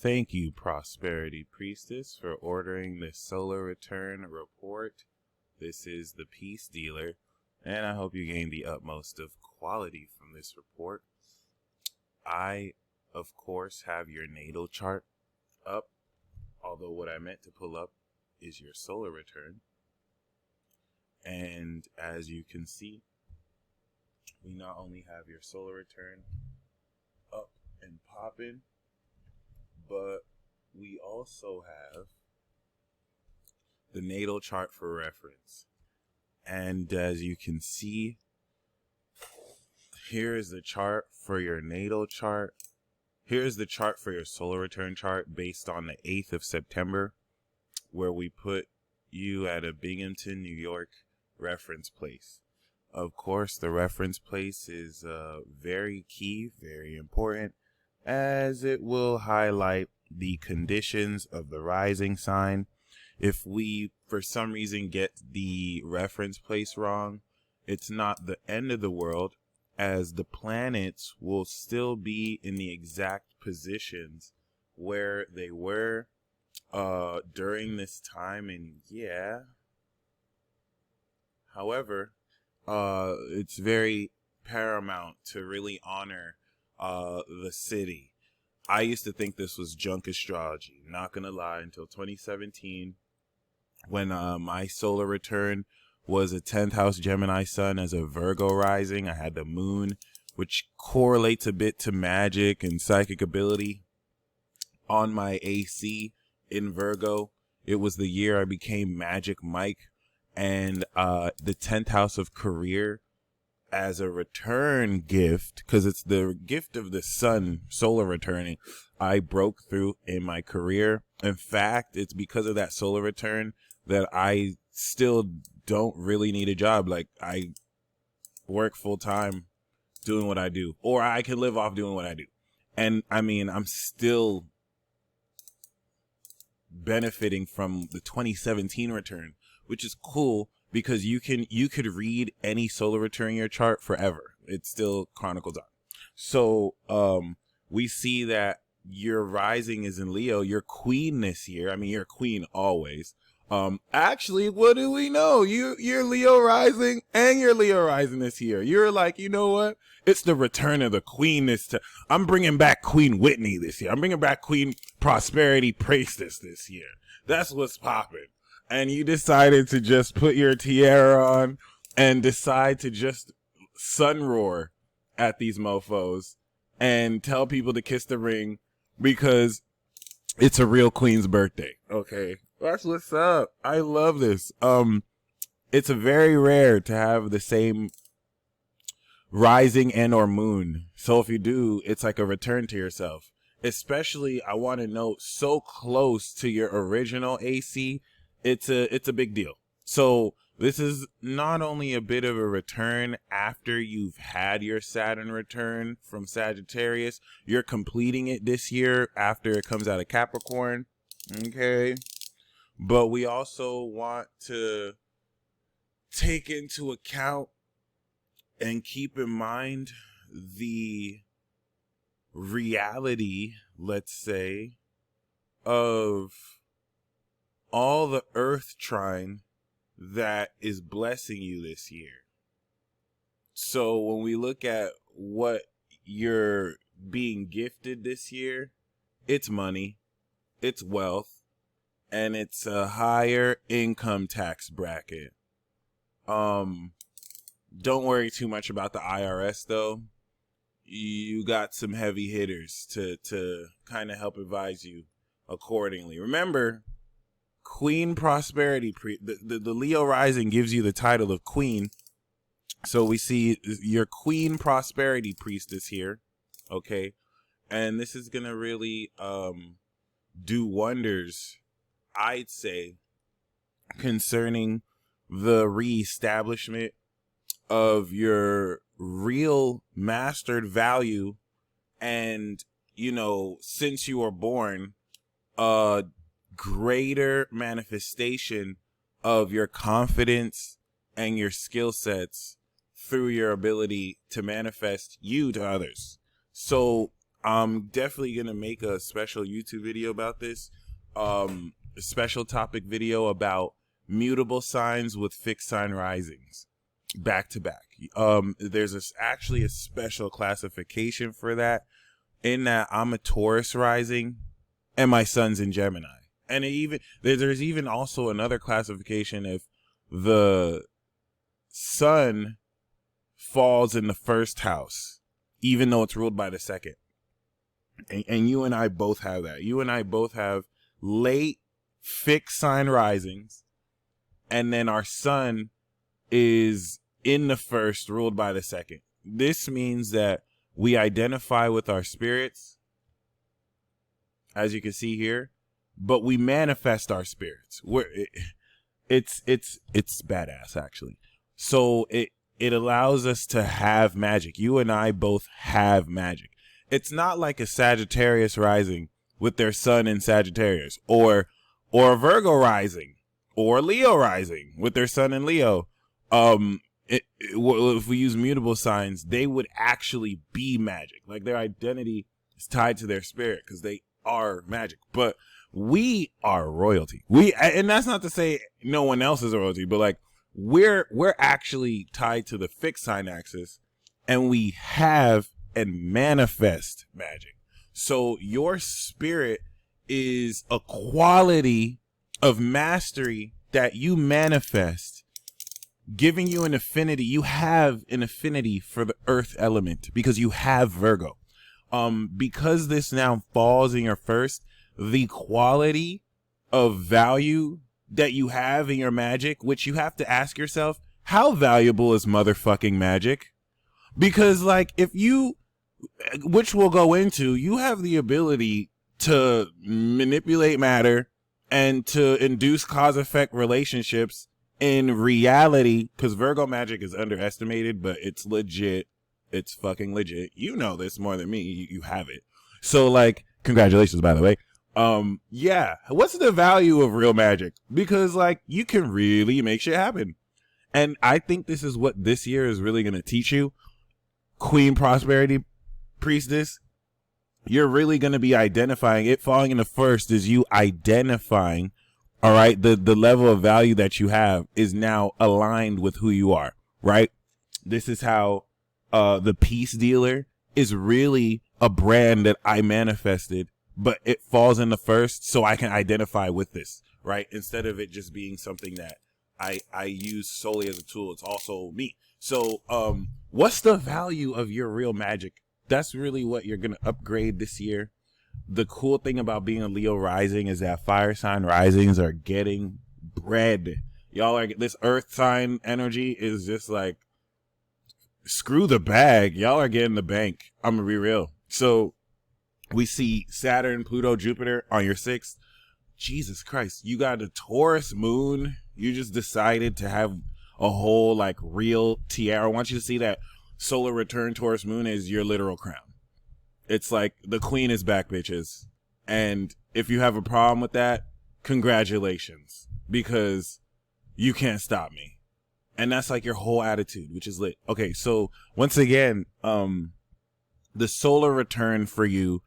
Thank you, Prosperity Priestess, for ordering this solar return report. This is the Peace Dealer, and I hope you gain the utmost of quality from this report. I, of course, have your natal chart up, although what I meant to pull up is your solar return. And as you can see, we not only have your solar return up and popping, but we also have the natal chart for reference. And as you can see, here is the chart for your natal chart. Here's the chart for your solar return chart based on the 8th of September, where we put you at a Binghamton, New York reference place. Of course, the reference place is very key, very important, as it will highlight the conditions of the rising sign. If we, for some reason, get the reference place wrong, it's not the end of the world, as the planets will still be in the exact positions where they were during this time. And yeah, however, it's very paramount to really honor the city. I used to think this was junk astrology, not gonna lie, until 2017, when my solar return was a 10th house Gemini sun as a Virgo rising. I had the moon, which correlates a bit to magic and psychic ability, on my AC in Virgo. It was the year I became Magic Mike, and the 10th house of career as a return gift, because it's the gift of the sun solar returning, I broke through in my career. In fact, it's because of that solar return that I still don't really need a job. Like, I work full time doing what I do, or I can live off doing what I do. And I mean, I'm still benefiting from the 2017 return, which is cool because you could read any solar return in your chart forever. It still chronicles on. So we see that your rising is in Leo. Your queen this year. I mean, you're a queen always. Actually, what do we know? You're Leo rising and you're Leo rising this year. You're like, you know what? It's the return of the queen this time. I'm bringing back Queen Whitney this year. I'm bringing back Queen Prosperity Priestess this year. That's what's popping. And you decided to just put your tiara on and decide to just sun roar at these mofos and tell people to kiss the ring because it's a real queen's birthday. Okay. That's what's up. I love this. It's very rare to have the same rising and or moon. So if you do, it's like a return to yourself. Especially, I want to note, so close to your original AC, it's a big deal. So this is not only a bit of a return after you've had your Saturn return from Sagittarius, you're completing it this year after it comes out of Capricorn. Okay. But we also want to take into account and keep in mind the reality, let's say, of all the earth trine that is blessing you this year. So when we look at what you're being gifted this year, it's money, it's wealth, and it's a higher income tax bracket. Don't worry too much about the IRS though. You got some heavy hitters to kind of help advise you accordingly. Remember, Queen Prosperity, the Leo rising gives you the title of Queen. So we see your Queen Prosperity Priestess here. Okay. And this is going to really do wonders, I'd say, concerning the reestablishment of your real mastered value and, you know, since you were born, a greater manifestation of your confidence and your skill sets through your ability to manifest you to others. So I'm definitely going to make a special YouTube video about this. A special topic video about mutable signs with fixed sign risings back to back. There's actually a special classification for that, in that I'm a Taurus rising and my sun's in Gemini. And there's even also another classification if the sun falls in the first house, even though it's ruled by the second. And you and I both have that. You and I both have late fixed sign risings, and then our sun is in the first, ruled by the second. This means that we identify with our spirits, as you can see here, but we manifest our spirits. It's badass, actually. So it allows us to have magic. You and I both have magic. It's not like a Sagittarius rising with their sun in Sagittarius, or a Virgo rising, or a Leo rising with their sun in Leo. If we use mutable signs, they would actually be magic. Like, their identity is tied to their spirit because they are magic. But we are royalty. And that's not to say no one else is royalty, but like, we're actually tied to the fixed sign axis, and we have and manifest magic. So your spirit is a quality of mastery that you manifest, giving you an affinity. You have an affinity for the earth element because you have Virgo. Because this now falls in your first, the quality of value that you have in your magic, which you have to ask yourself, how valuable is motherfucking magic? Because, like, which we'll go into, you have the ability to manipulate matter and to induce cause-effect relationships in reality, because Virgo magic is underestimated, but it's legit. It's fucking legit. You know this more than me. You have it. So, like, congratulations, by the way. Yeah. What's the value of real magic? Because, like, you can really make shit happen. And I think this is what this year is really going to teach you. Queen Prosperity Priestess, you're really going to be identifying it. Falling in the first is you identifying, all right, the level of value that you have is now aligned with who you are, right? This is how the Peace Dealer is really a brand that I manifested, but it falls in the first, so I can identify with this, right? Instead of it just being something that I use solely as a tool, it's also me. So what's the value of your real magic? That's really what you're going to upgrade this year. The cool thing about being a Leo rising is that fire sign risings are getting bread. Y'all are, this earth sign energy is just like, screw the bag. Y'all are getting the bank. I'm going to be real. So we see Saturn, Pluto, Jupiter on your 6th. Jesus Christ. You got a Taurus moon. You just decided to have a whole, like, real tiara. I want you to see that solar return Taurus moon is your literal crown. It's like the queen is back, bitches. And if you have a problem with that, congratulations, because you can't stop me. And that's like your whole attitude, which is lit. Okay, so once again, the solar return for you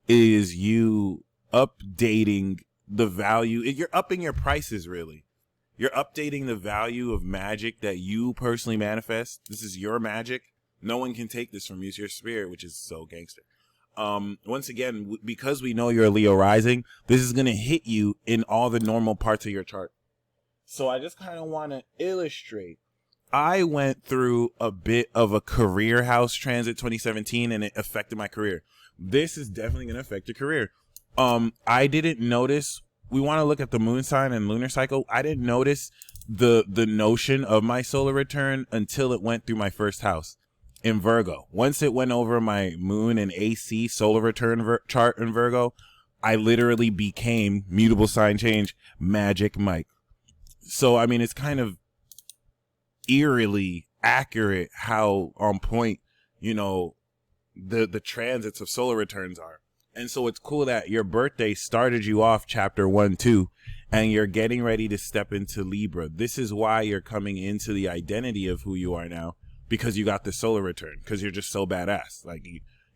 is you updating the value. You're upping your prices, really. You're updating the value of magic that you personally manifest. This is your magic. No one can take this from you. It's your spirit, which is so gangster. Once again, because we know you're a Leo rising, this is going to hit you in all the normal parts of your chart. So I just kind of want to illustrate. I went through a bit of a career house transit 2017, and it affected my career. This is definitely going to affect your career. I didn't notice. We want to look at the moon sign and lunar cycle. I didn't notice the notion of my solar return until it went through my first house in Virgo. Once it went over my moon and AC solar return chart in Virgo, I literally became mutable sign change Magic Mike. So, I mean, it's kind of eerily accurate how on point, you know, the transits of solar returns are. And so it's cool that your birthday started you off chapter 1-2, and you're getting ready to step into Libra. This is why you're coming into the identity of who you are now, because you got the solar return, because you're just so badass. Like,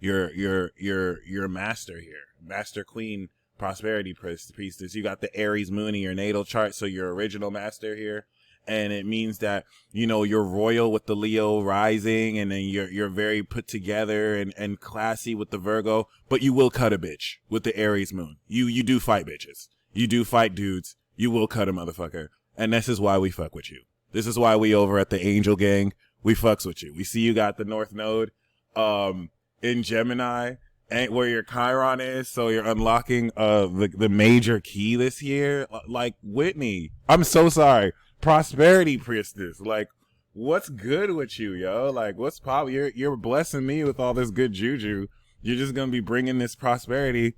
your master here, master queen, prosperity priestess. You got the Aries moon in your natal chart, so your original master here. And it means that, you know, you're royal with the Leo rising, and then you're very put together and classy with the Virgo, but you will cut a bitch with the Aries moon. You do fight bitches. You do fight dudes. You will cut a motherfucker. And this is why we fuck with you. This is why we over at the Angel Gang, we fucks with you. We see you got the North Node in Gemini, and where your Chiron is, so you're unlocking the major key this year. Like, Whitney, I'm so sorry. Prosperity priestess, like, what's good with you, yo? Like, what's pop? You're blessing me with all this good juju. You're just gonna be bringing this prosperity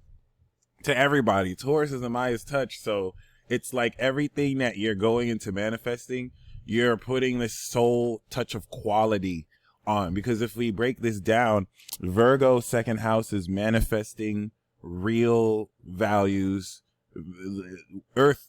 to everybody. Taurus is the Maya's touch, so it's like everything that you're going into manifesting, you're putting this soul touch of quality on. Because if we break this down, Virgo second house is manifesting real values. Earth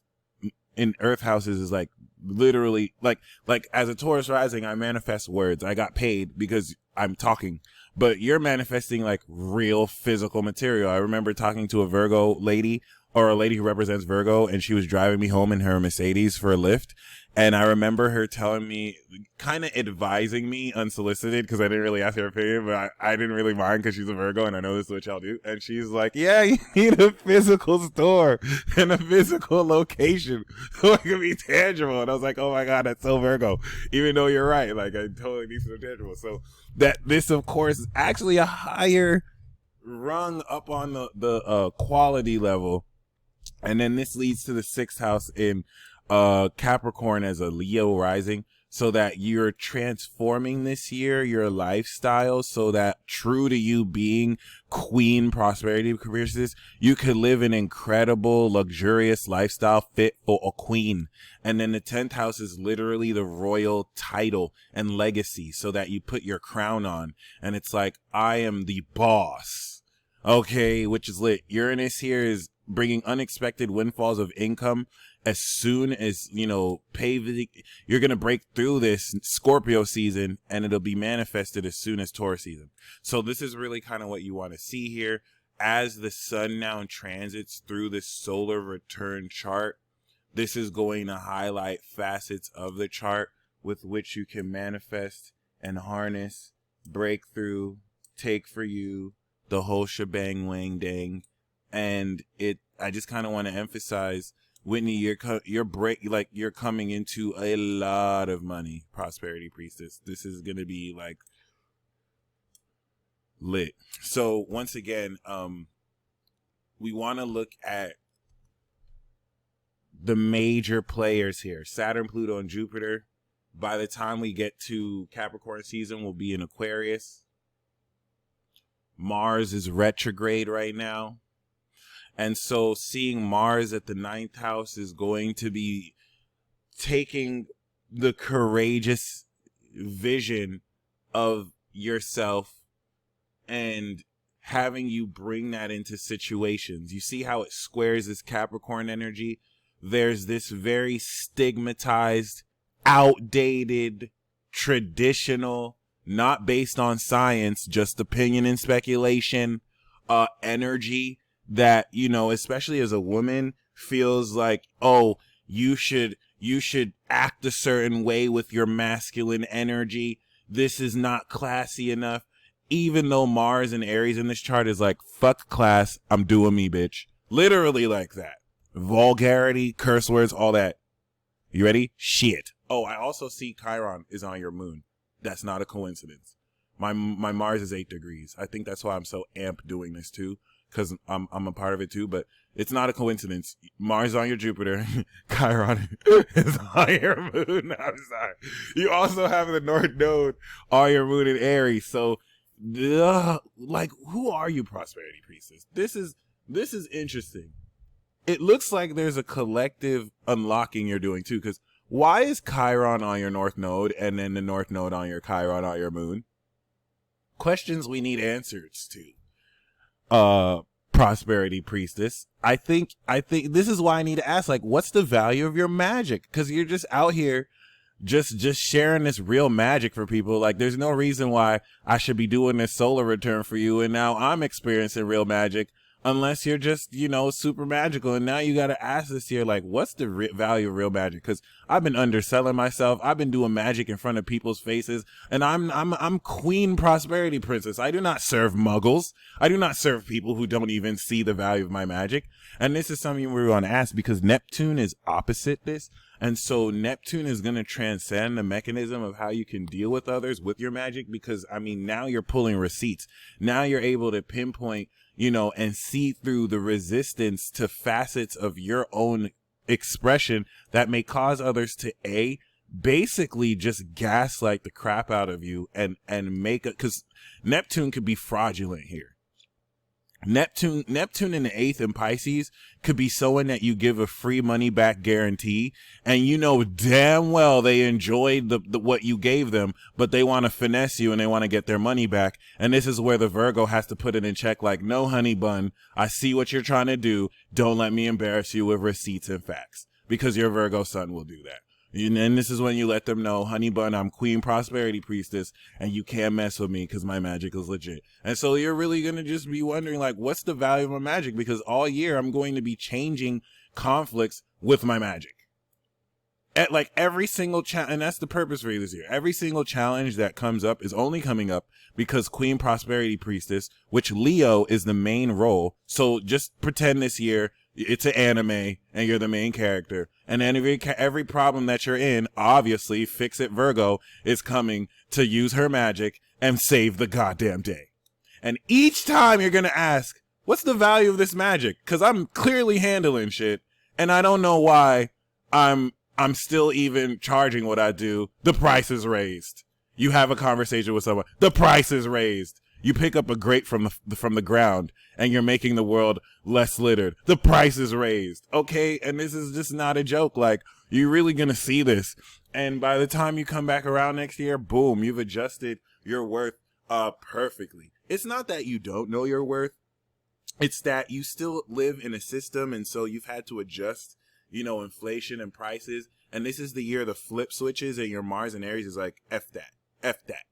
in Earth houses is like literally like as a Taurus rising, I manifest words. I got paid because I'm talking. But you're manifesting like real physical material. I remember talking to a Virgo lady, or a lady who represents Virgo, and she was driving me home in her Mercedes for a lift. And I remember her telling me, kind of advising me unsolicited, because I didn't really ask her opinion, but I didn't really mind because she's a Virgo and I know this is what y'all do. And she's like, yeah, you need a physical store and a physical location so it can be tangible. And I was like, oh my God, that's so Virgo. Even though you're right, like, I totally need something tangible. So that this, of course, is actually a higher rung up on the quality level. And then this leads to the 6th house in Capricorn as a Leo rising, so that you're transforming this year your lifestyle so that, true to you being queen prosperity priestess, you could live an incredible luxurious lifestyle fit for a queen. And then the 10th house is literally the royal title and legacy, so that you put your crown on and it's like, I am the boss. Okay, which is lit. Uranus here is bringing unexpected windfalls of income as soon as, you know, you're going to break through this Scorpio season, and it'll be manifested as soon as Taurus season. So this is really kind of what you want to see here. As the sun now transits through this solar return chart, this is going to highlight facets of the chart with which you can manifest and harness, break through, take for you, the whole shebang wang dang. And I just kind of want to emphasize, Whitney, you're coming into a lot of money, prosperity priestess. This is going to be like lit. So once again, we want to look at the major players here. Saturn, Pluto, and Jupiter. By the time we get to Capricorn season, we'll be in Aquarius. Mars is retrograde right now. And so seeing Mars at the 9th house is going to be taking the courageous vision of yourself and having you bring that into situations. You see how it squares this Capricorn energy? There's this very stigmatized, outdated, traditional, not based on science, just opinion and speculation, energy that, you know, especially as a woman, feels like, oh, you should act a certain way with your masculine energy. This is not classy enough. Even though Mars and Aries in this chart is like, fuck class, I'm doing me, bitch. Literally like that. Vulgarity, curse words, all that. You ready? Shit. Oh, I also see Chiron is on your moon. That's not a coincidence. My Mars is 8 degrees. I think that's why I'm so amped doing this too, because I'm a part of it too, but it's not a coincidence. Mars on your Jupiter, Chiron is on your moon. I'm sorry. You also have the North Node on your moon in Aries. So, like, who are you, prosperity priestess? This is interesting. It looks like there's a collective unlocking you're doing too, because why is Chiron on your North Node and then the North Node on your Chiron on your moon? Questions we need answers to. Prosperity priestess. I think this is why I need to ask, like, what's the value of your magic? Because you're just out here just sharing this real magic for people. Like, there's no reason why I should be doing this solar return for you, and now I'm experiencing real magic, unless you're just, you know, super magical. And now you got to ask this year, like, what's the value of real magic? Because I've been underselling myself. I've been doing magic in front of people's faces, and I'm Queen Prosperity Princess. I do not serve muggles. I do not serve people who don't even see the value of my magic. And this is something we want to ask, because Neptune is opposite this. And so Neptune is going to transcend the mechanism of how you can deal with others with your magic, because, I mean, now you're pulling receipts. Now you're able to pinpoint, you know, and see through the resistance to facets of your own expression that may cause others to basically just gaslight the crap out of you and make it, because Neptune could be fraudulent here. Neptune in the 8th in Pisces could be someone that you give a free money back guarantee, and you know damn well they enjoyed the what you gave them, but they want to finesse you and they want to get their money back. And this is where the Virgo has to put it in check, like, no, honey bun, I see what you're trying to do. Don't let me embarrass you with receipts and facts, because your Virgo sun will do that. And then this is when you let them know, honey bun, I'm Queen Prosperity Priestess, and you can't mess with me because my magic is legit. And so you're really going to just be wondering, like, what's the value of my magic? Because all year I'm going to be changing conflicts with my magic. At like every single challenge, and that's the purpose for you this year. Every single challenge that comes up is only coming up because Queen Prosperity Priestess, which Leo is the main role. So just pretend this year it's an anime and you're the main character, and then every problem that you're in, obviously Fix It Virgo is coming to use her magic and save the goddamn day. And each time you're gonna ask, what's the value of this magic? Because I'm clearly handling shit, and I don't know why I'm still even charging what I do. The price is raised. You have a conversation with someone, the price is raised. You pick up a grape from the ground and you're making the world less littered. The price is raised. Okay. And this is just not a joke. Like, you're really going to see this. And by the time you come back around next year, boom, you've adjusted your worth perfectly. It's not that you don't know your worth. It's that you still live in a system. And so you've had to adjust, you know, inflation and prices. And this is the year the flip switches, and your Mars and Aries is like, F that, F that,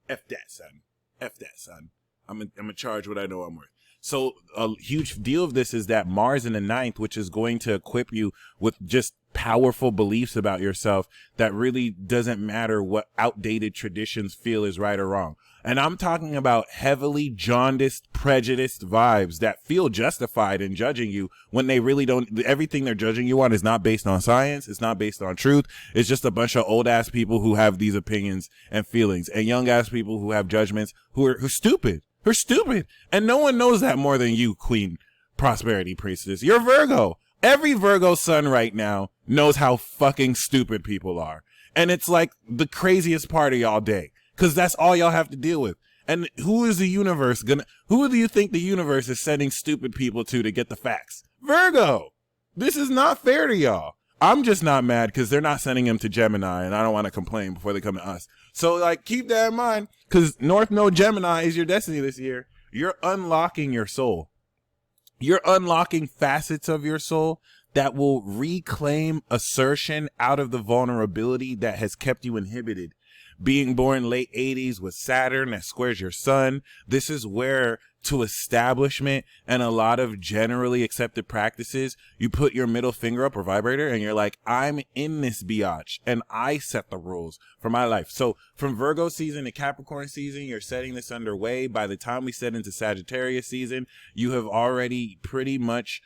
F that, son. F that, son. I'm gonna charge what I know I'm worth. So a huge deal of this is that Mars in the 9th, which is going to equip you with just powerful beliefs about yourself that really doesn't matter what outdated traditions feel is right or wrong. And I'm talking about heavily jaundiced, prejudiced vibes that feel justified in judging you when they really don't. Everything they're judging you on is not based on science. It's not based on truth. It's just a bunch of old ass people who have these opinions and feelings, and young ass people who have judgments who are stupid. Who're stupid. And no one knows that more than you, Queen Prosperity Priestess. You're Virgo. Every Virgo sun right now knows how fucking stupid people are. And it's like the craziest party all day, because that's all y'all have to deal with. And who is the universe who do you think the universe is sending stupid people to get the facts? Virgo. This is not fair to y'all. I'm just not mad because they're not sending him to Gemini, and I don't want to complain before they come to us. So, like, keep that in mind, because North Node Gemini is your destiny this year. You're unlocking your soul. You're unlocking facets of your soul that will reclaim assertion out of the vulnerability that has kept you inhibited. Being born late 80s with Saturn that squares your sun, this is where, to establishment and a lot of generally accepted practices, you put your middle finger up or vibrator and you're like, I'm in this biatch and I set the rules for my life. So from Virgo season to Capricorn season, you're setting this underway. By the time we set into Sagittarius season, you have already pretty much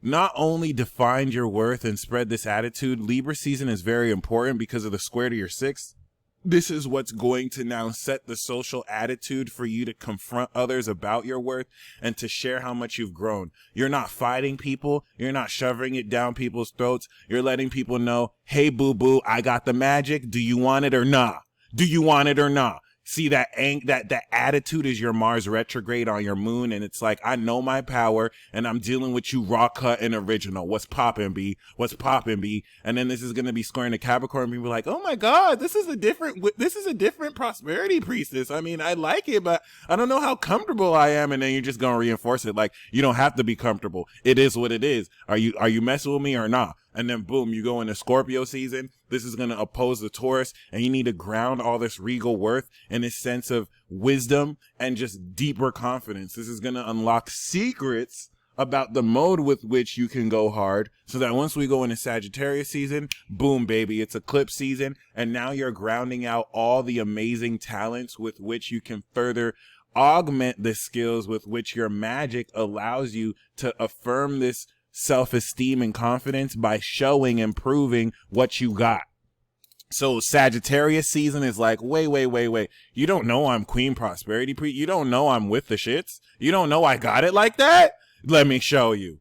not only defined your worth and spread this attitude. Libra season is very important because of the square to your 6th. This is what's going to now set the social attitude for you to confront others about your worth and to share how much you've grown. You're not fighting people. You're not shoving it down people's throats. You're letting people know, hey, boo-boo, I got the magic. Do you want it or not? Do you want it or not? See, that attitude is your Mars retrograde on your moon, and it's like, I know my power, and I'm dealing with you raw cut and original. What's poppin', B? What's poppin', B? And then this is gonna be squaring to Capricorn, and people are like, oh my God, this is a different prosperity priestess. I mean, I like it, but I don't know how comfortable I am. And then you're just gonna reinforce it, like, you don't have to be comfortable. It is what it is. Are you messing with me or not? And then boom, you go into Scorpio season. This is going to oppose the Taurus, and you need to ground all this regal worth in this sense of wisdom and just deeper confidence. This is going to unlock secrets about the mode with which you can go hard, so that once we go into Sagittarius season, boom, baby, it's eclipse season, and now you're grounding out all the amazing talents with which you can further augment the skills with which your magic allows you to affirm this self-esteem and confidence by showing and proving what you got. So Sagittarius season is like, wait. You don't know I'm Queen Prosperity You don't know I'm with the shits? You don't know I got it like that? Let me show you.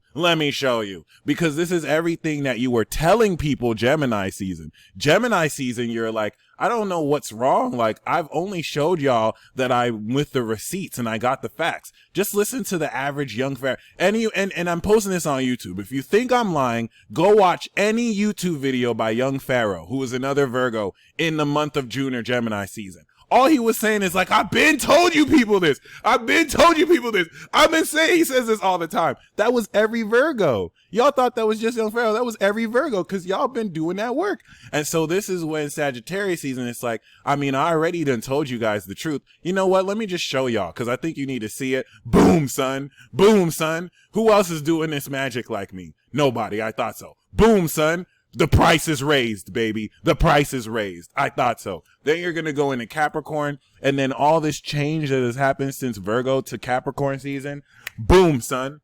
Because this is everything that you were telling people Gemini season. Gemini season, you're like, I don't know what's wrong. Like, I've only showed y'all that I'm with the receipts and I got the facts. Just listen to the average young Pharaoh. And I'm posting this on YouTube. If you think I'm lying, go watch any YouTube video by young Pharaoh, who is another Virgo, in the month of June or Gemini season. All he was saying is like, I've been told you people this. I've been saying, he says this all the time. That was every Virgo. Y'all thought that was just young Pharaoh. That was every Virgo, because y'all been doing that work. And so this is when Sagittarius season, it's like, I mean, I already done told you guys the truth. You know what? Let me just show y'all, because I think you need to see it. Boom, son. Who else is doing this magic like me? Nobody. I thought so. Boom, son. The price is raised, baby. The price is raised. I thought so. Then you're going to go into Capricorn, and then all this change that has happened since Virgo to Capricorn season, boom, son.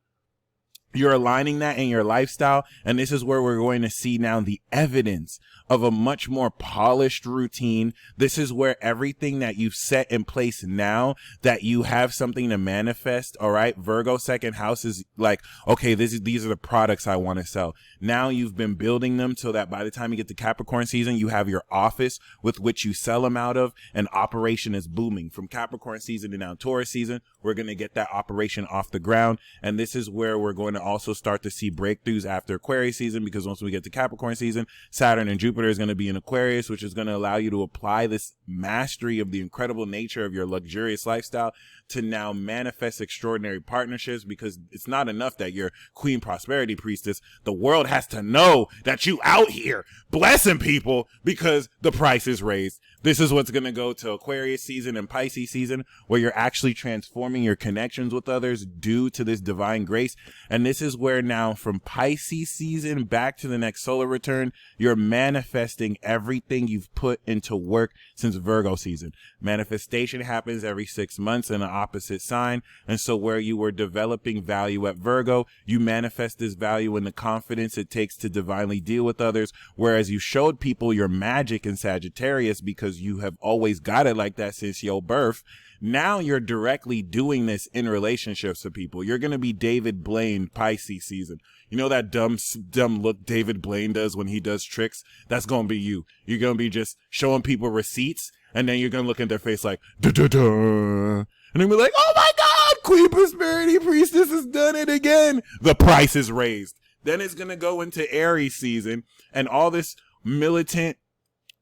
You're aligning that in your lifestyle, and this is where we're going to see now the evidence of a much more polished routine. This is where everything that you've set in place now, that you have something to manifest, all right? Virgo second house is like, okay, these are the products I want to sell. Now you've been building them so that by the time you get to Capricorn season, you have your office with which you sell them out of, and operation is booming. From Capricorn season to now Taurus season, we're going to get that operation off the ground, and this is where we're going to also start to see breakthroughs after Aquarius season, because once we get to Capricorn season, Saturn and Jupiter is going to be in Aquarius, which is going to allow you to apply this mastery of the incredible nature of your luxurious lifestyle to now manifest extraordinary partnerships, because it's not enough that you're Queen Prosperity Priestess. The world has to know that you out here blessing people because the price is raised. This is what's going to go to Aquarius season and Pisces season, where you're actually transforming your connections with others due to this divine grace. And this is where now from Pisces season back to the next solar return, you're manifesting everything you've put into work since Virgo season. Manifestation happens every 6 months in an opposite sign. And so where you were developing value at Virgo, you manifest this value in the confidence it takes to divinely deal with others. Whereas you showed people your magic in Sagittarius because you have always got it like that since your birth. Now you're directly doing this in relationships to people. You're going to be David Blaine Pisces season. You know that dumb look David Blaine does when he does tricks? That's going to be you. You're going to be just showing people receipts, and then you're going to look at their face like, da-da-da. And they'll be like, oh my God, Queen Prosperity Priestess has done it again. The price is raised. Then it's going to go into Aries season, and all this militant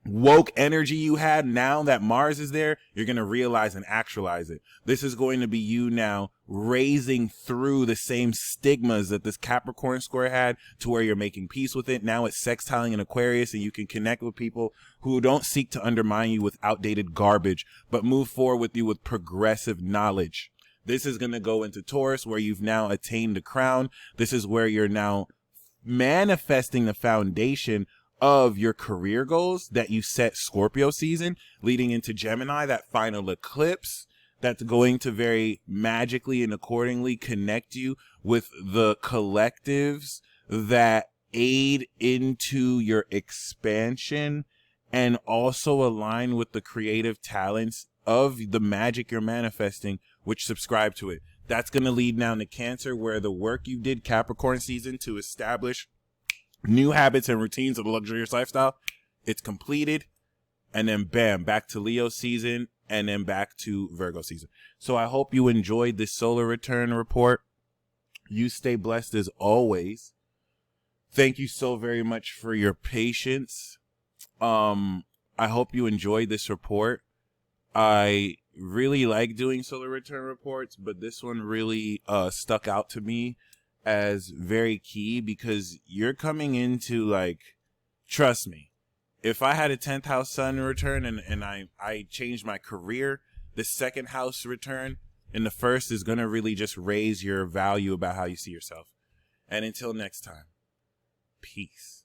woke energy you had, now that Mars is there, you're going to realize and actualize it. This is going to be you now raising through the same stigmas that this Capricorn square had, to where you're making peace with it. Now it's sextiling in Aquarius, and you can connect with people who don't seek to undermine you with outdated garbage, but move forward with you with progressive knowledge. This is going to go into Taurus, where you've now attained the crown. This is where you're now manifesting the foundation of your career goals that you set Scorpio season, leading into Gemini, that final eclipse that's going to very magically and accordingly connect you with the collectives that aid into your expansion and also align with the creative talents of the magic you're manifesting, which subscribe to it. That's going to lead now to Cancer, where the work you did Capricorn season to establish new habits and routines of a luxurious lifestyle, it's completed. And then bam, back to Leo season, and then back to Virgo season. So I hope you enjoyed this solar return report. You stay blessed as always. Thank you so very much for your patience. I hope you enjoyed this report. I really like doing solar return reports, but this one really stuck out to me. as very key, because you're coming into, like, trust me, if I had a 10th house sun return and I changed my career, the second house return and the first is going to really just raise your value about how you see yourself. And until next time, peace.